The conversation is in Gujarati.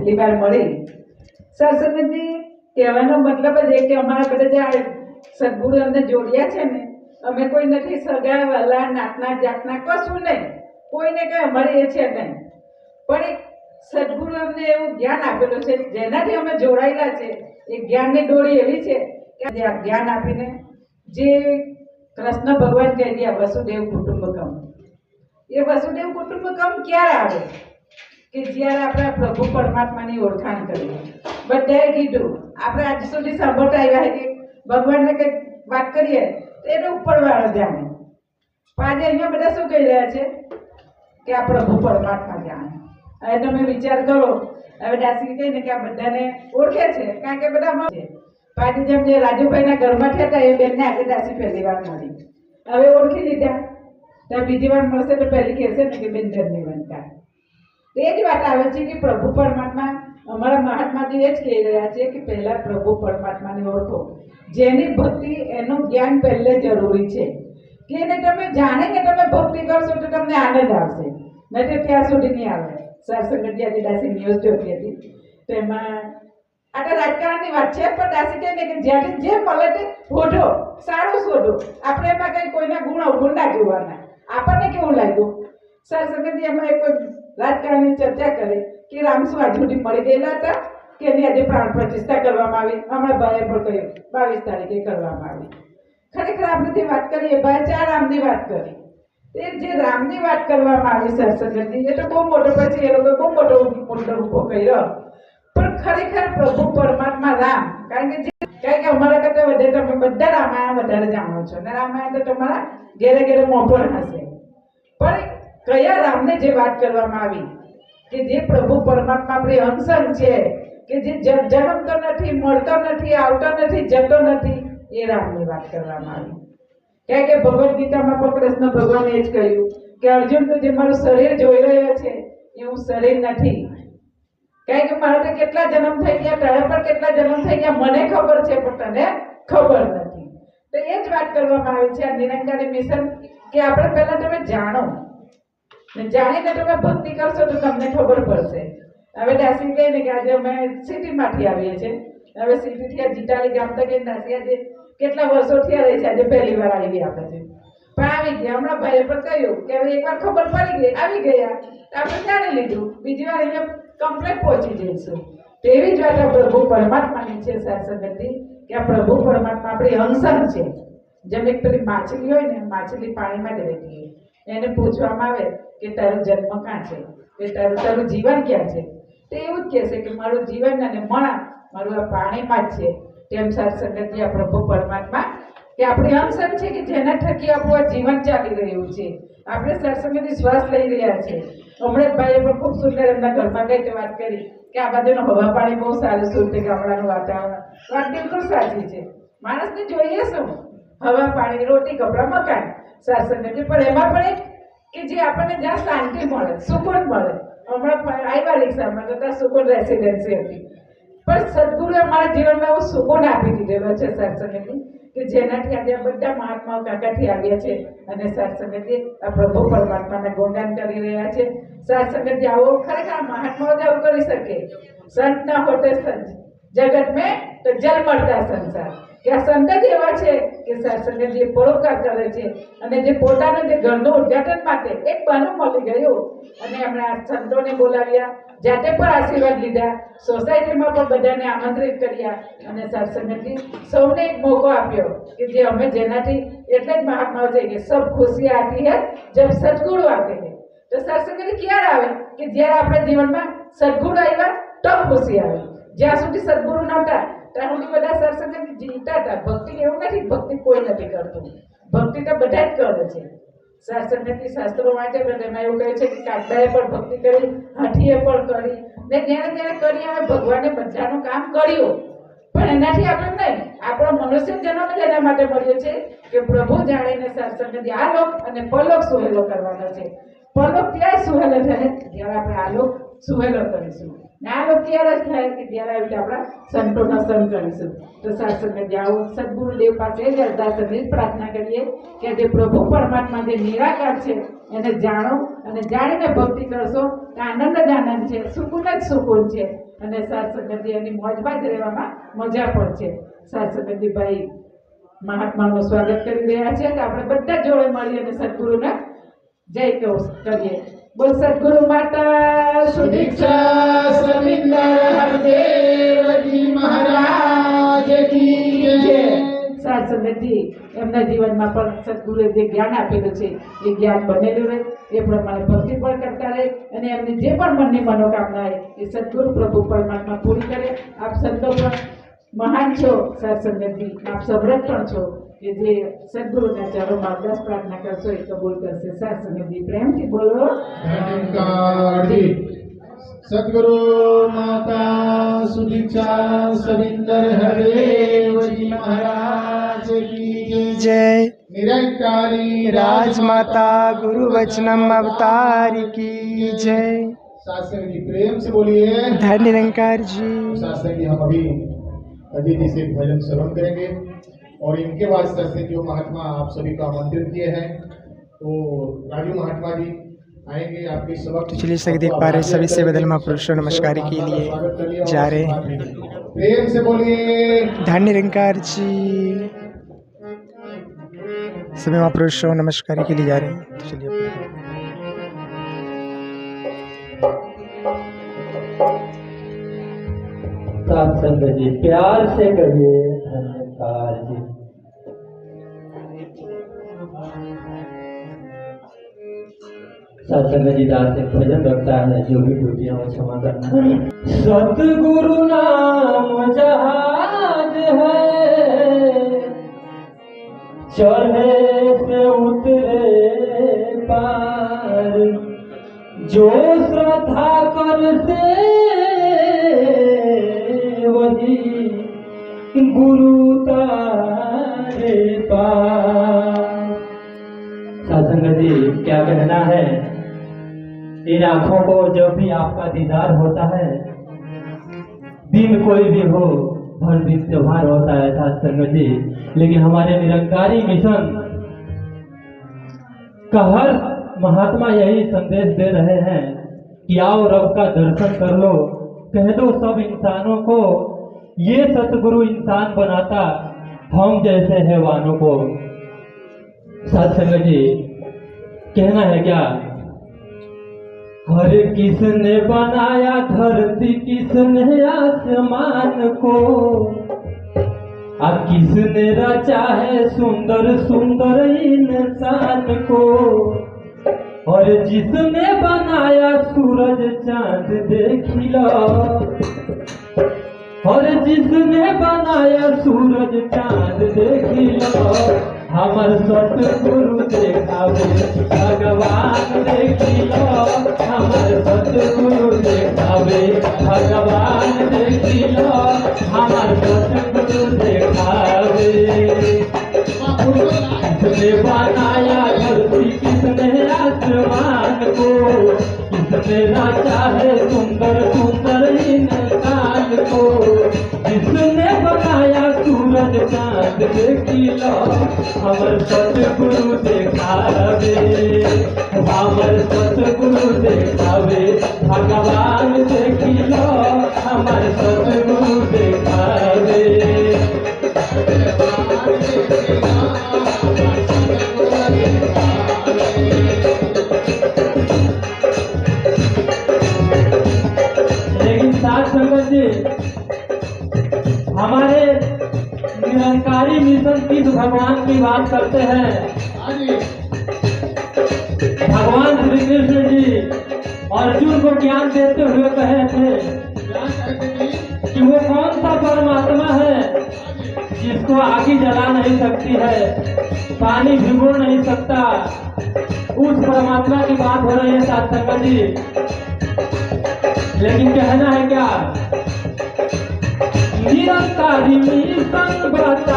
પહેલી વાર મળી. સત્સંગજી કહેવાનો મતલબ જ એ કે અમારા બધા જે સદગુરુ અમને જોડ્યા છે ને, અમે કોઈ નથી સગા વલા નાતના જાતના કશું નહીં, કોઈને કંઈ અમારે એ છે નહીં, પણ એક સદગુરુ અમને એવું જ્ઞાન આપેલું છે જેનાથી અમે જોડાયેલા છે. એ જ્ઞાનની ડોળી એવી છે કે જ્ઞાન આપીને જે કૃષ્ણ ભગવાન કહી ગયા વસુદેવ કુટુંબકમ, એ વસુદેવ કુટુંબકમ ક્યારે આવે કે જ્યારે આપણે પ્રભુ પરમાત્માની ઓળખાણ કરીએ. બધાએ કીધું, આપણે આજ સુધી સાંભળતા આવ્યા કે ભગવાનને કંઈક વાત કરીએ તો એને ઉપરવાળો જાણે. આજે અહીંયા બધા શું કહી રહ્યા છે કે આ પ્રભુ પરમાત્મા જાણે. હવે તમે વિચાર કરો, હવે દાસી કહીને કે આ બધાને ઓળખે છે કારણ કે બધા મળે. પાછી જેમ જે રાજુભાઈના ઘરમાં થયા એ બેનને આજે દાસી પહેલી વાર મળી, હવે ઓળખી લીધા, ત્યાં બીજી વાર મળશે તો પહેલી કહેશે ને કે બેન જન્મી બનતા. એ જ વાત આવે છે કે પ્રભુ પરમાત્મા, અમારા મહાત્માજી એ જ કહી રહ્યા છે કે પહેલા પ્રભુ પરમાત્માને ઓળખો. જેની ભક્તિ એનું જ્ઞાન પહેલે જરૂરી છે કે એને તમે જાણીને તમે ભક્તિ કરશો તો તમને આનંદ આવશે, નહીં તો ત્યાં સુધી નહીં આવે. સરસંગજી આજે દાસી ન્યૂઝ જોતી હતી, તેમાં આ રાજકારણની વાત છે, પણ દાસી કહે ને કે જ્યાંથી જે મળે તે શોધો, સારું શોધો. આપણે એમાં કંઈ કોઈના ગુણ અવગુણ ના જોવાના. આપણને કેવું લાગ્યું? સરસંગજી એમાં એક રાજકારણની ચર્ચા કરી કે રામસુ આજ સુધી મળી ગયેલા હતા કે એની આજે પ્રાણ પ્રતિષ્ઠા કરવામાં આવી. હમણાં ભાઈએ પણ કહ્યું 22 તારીખે કરવામાં આવી. ખરેખર આપણે જે વાત કરીએ ભાઈ 4 રામની વાત કરી, એ જે રામની વાત કરવામાં આવી સરસંગજી, એ તો બહુ મોટો, પછી એ લોકો બહુ મોટો ઉભો કર્યો. પણ ખરેખર પ્રભુ પરમાત્મા રામ, કારણ કે અમારા કરતા વધારે તમે બધા રામાયણ વધારે જાણો છો ને રામાયણ તો તમારા ઘેરે ઘેરે મોપર હશે. પણ કયા રામને જે વાત કરવામાં આવી કે જે પ્રભુ પરમાત્મા આપણી અંશંગ છે, કે જે જન્મતો નથી, મળતો નથી, આવતો નથી, જતો નથી, એ રામની વાત કરવામાં આવી. કારણ કે ભગવદ્ ગીતામાં પણ કૃષ્ણ ભગવાને એ જ કહ્યું કે અર્જુન તો જે મારું શરીર જોઈ રહ્યો છે એ હું શરીર નથી. કારણ કે મારા તો કેટલા જન્મ થઈ ગયા, તારા પર કેટલા જન્મ થઈ ગયા મને ખબર છે પણ તને ખબર નથી. તો એ જ વાત કરવામાં આવી છે આ નિરંકારી મિશન કે આપણે પહેલા તમે જાણો, જાણીને તમે ભક્તિ કરશો તો તમને ખબર પડશે. હવે દાસી કહે ને કે આજે અમે સિટીમાંથી આવીએ છીએ, હવે સિટીથી આ જીટાલી ગામ તક દાસી આજે કેટલા વર્ષો થયા રહી છે, આજે પહેલી વાર આવી આપણે છે પણ આવી ગયા. હમણાં ભાઈએ પણ કહ્યું કે હવે એકવાર ખબર પડી ગઈ, આવી ગયા આપણે જાણી લીધું, બીજી વાર અહીંયા કમ્પ્લેટ પહોંચી જઈશું. તેવી જ વાત આ પ્રભુ પરમાત્માની છે સરસંગતિ, કે આ પ્રભુ પરમાત્મા આપણી અંશંગ છે. જેમ એક પેલી માછલી હોય ને, માછલી પાણીમાં જ રહેતી હોય, એને પૂછવામાં આવે કે તારો જન્મ ક્યાં છે, કે તારું જીવન ક્યાં છે, તો એવું જ કહેશે કે મારું જીવન અને મારું આ પાણીમાં જ છે. તેમ સરસંગતિ આ પ્રભુ પરમાત્મા કે આપણી અંશંગ છે કે જેના થકી આપણું આ જીવન ચાલી રહ્યું છે. આપણે સરસંગતિ શ્વાસ લઈ રહ્યા છે. હમણાં ભાઈએ પણ ખૂબ સુંદર એમના ઘરમાં ગઈ વાત કરી કે આ બાજુનું હવા પાણી બહુ સારું શુદ્ધ છે, ગામડાનું વાતાવરણ. વાત બિલકુલ સાચી છે. માણસને જોઈએ શું? હવા પાણી, રોટી, કપડાં, મકાન, સરસંગતિ. પણ એમાં પણ એક કે જે આપણને જ્યાં શાંતિ મળે, સુકૂન મળે. હમણાં આવ્યા રિક્ષામાં તો ત્યાં સુકૂન રેસિડેન્સી હતી, પણ સદગુરુએ અમારા જીવનમાં એવું સુકૂન આપી દીધેલો છે સરસંગતિ કે જેનાથી આજે બધા મહાત્માઓ કાકાથી આવ્યા છે અને સરસંગતિ આ પ્રભુ પરમાત્માના ગુણગાન કરી રહ્યા છે. સરસંગતિ આવો ખરેખર મહાત્માઓ જ આવું કરી શકે. સંત ના હોતે જગત મેં તો જલ મળતા સંસાર, કે આ સંત જ એવા છે કે સરસંગતિ પરોપકાર કરે છે અને જે પોતાનું જે ઘરનું ઉદ્ઘાટન માટે એક બહાનું મળી ગયું અને એમણે આ સંતોને બોલાવ્યા, જાતે પણ આશીર્વાદ લીધા, સોસાયટીમાં પણ બધાને આમંત્રિત કર્યા અને સરસંગતિ સૌને એક મોકો આપ્યો કે જે અમે જેનાથી એટલે જ મહાત્માઓ છે કે સબ ખુશી આતી હૈ જબ સદગુરુ આતે હૈ. તો સરસંગતિ ક્યારે આવે કે જ્યારે આપણા જીવનમાં સદગુરુ આવ્યા તો ખુશી આવે. જ્યાં સુધી સદગુરુ નહોતા ત્યાં સુધી બધા સરસંગતિ જીવતા હતા. ભક્તિ એવું નથી, ભક્તિ કોઈ નથી કરતું, ભક્તિ તો બધા જ કરે છે. સરસંગતિ શાસ્ત્રો વાંચે તો એમાં એવું કહે છે કે કાગડાએ પણ ભક્તિ કરી, હાથીએ પણ કરી, ને જ્યારે કરી અમે ભગવાને બધાનું કામ કર્યું. પણ એનાથી આપણે નહીં, આપણો મનુષ્ય જન્મ જ એના માટે મળ્યો છે કે પ્રભુ જાણીને સરસંગતિ આ લોક અને પરલોક સુહેલો કરવાનો છે. પરલોક ત્યાં સુહેલો થાય જ્યારે આપણે આ લોક સુહેલો કરીશું ને આ લોકો ત્યારે જ થાય કે જ્યારે આવી રીતે આપણા સંતોના સન કરીશું. તો સાસંગ જાઓ સદગુરુદેવ પાસે જ અરદાસની જ પ્રાર્થના કરીએ કે જે પ્રભુ પરમાત્મા જે નિરાકાર છે એને જાણો અને જાણીને ભક્તિ કરશો તો આનંદ જ આનંદ છે, સુકૂન જ સુકૂન છે અને સાસંગજી એની મોજમાં જ રહેવામાં મજા પણ છે. સાસંગજી ભાઈ મહાત્માનું સ્વાગત કરી રહ્યા છે તો આપણે બધા જોડે મળી અને સદગુરુને જય કરીએ. બોલ સદગુરુ માતા સુદીક્ષા સવિંદર હરદેવજી મહારાજ કી જય. સાસંગજી એમના જીવનમાં પણ સદગુરુએ જે જ્ઞાન આપેલું છે એ જ્ઞાન બનેલું રહે, એ પ્રમાણે ભક્તિ પણ કરતા રહે અને એમની જે પણ મનની મનોકામના એ સદગુરુ પ્રભુ પરમાત્મા પૂરી કરે. આપ સંતો પણ મહાન છો સાસંગજી, આપ સમ્રત પણ છો કે જે સદગુરુના ચરણોમાં અરદાસ પ્રાર્થના કરશો એ કબૂલ કરશે. સાસંગજી પ્રેમથી બોલો. સદગુરુ માતા સુદીક્ષા સવિંદર હરદેવજી મહારાજ કી जय निरंकारी राजमाता गुरु वचनम अवतारी की जय. शास्त्री जी प्रेम से बोलिए. धन निरंकार जी. शास्त्री जी हम अभी अजीत जी से भजन श्रवण करेंगे और इनके बाद शास्त्री जो महात्मा आप सभी को आमंत्रित किए हैं तो राजू महात्मा जी आएंगे आपके सबक. तो चलिए सभी देख पा रहे सभी से बदल महापुरुषों नमस्कार के लिए जा रहे हैं. प्रेम से बोलिए. धन निरंकार जी. सभी महापुरुषों नमस्कार के लिए जा रहे हैं. तो चलिए सत्संग जी प्यार से कहिए धन्यकार जी. सत्संग जी दास से भजन रखता है, जो भी त्रुटियां हो क्षमा करना. सतगुरु नाम जहाज है, चढ़े से उतरे पार, जो श्रद्धा कर से वही गुरु तारे पार. सत्संग जी क्या कहना है, इन आंखों को जब भी आपका दीदार होता है, दिन कोई भी हो, हर दिन त्योहार होता है सत्संग जी, लेकिन हमारे निरंकारी मिशन का हर महात्मा यही संदेश दे रहे हैं कि आओ रब का दर्शन कर लो, कह दो सब इंसानों को, ये सतगुरु इंसान बनाता हम जैसे हैवानों को. सत्संग जी कहना है क्या, हर किसने बनाया धरती, किसने आसमान को, अब किसने रचा है सुंदर सुंदर इंसान को, और जिसने बनाया सूरज चांद देख लो, और जिसने बनाया सूरज चांद देख लो, हमर सतगुरु देखावे भगवान देख लो, हमर सतगुरु देखावे भगवान देख लो, हमर सतगुरु देखावे. किसने बनाया धरती, किसने आसमान को, किसने रचा है सुंदर सुंदर इंसान को, जिसने बनाया सूरज चांद देख लो, हमर सतगुरु देखावे, हमर सतगुरु देखावे भगवान देख लो, हमर सतगुरु देखावे. लेकिन साथ संगत जी हमारे निरंकारी मिशन की तो भगवान की बात करते हैं. भगवान श्री कृष्ण जी अर्जुन को ज्ञान देते हुए कहे थे कि वो कौन सा परमात्मा है जिसको आग जला नहीं सकती है, पानी भिगो नहीं सकता. उस परमात्मा की बात हो रही है सत्संग जी. लेकिन कहना है क्या, निरंकारी मिशन बता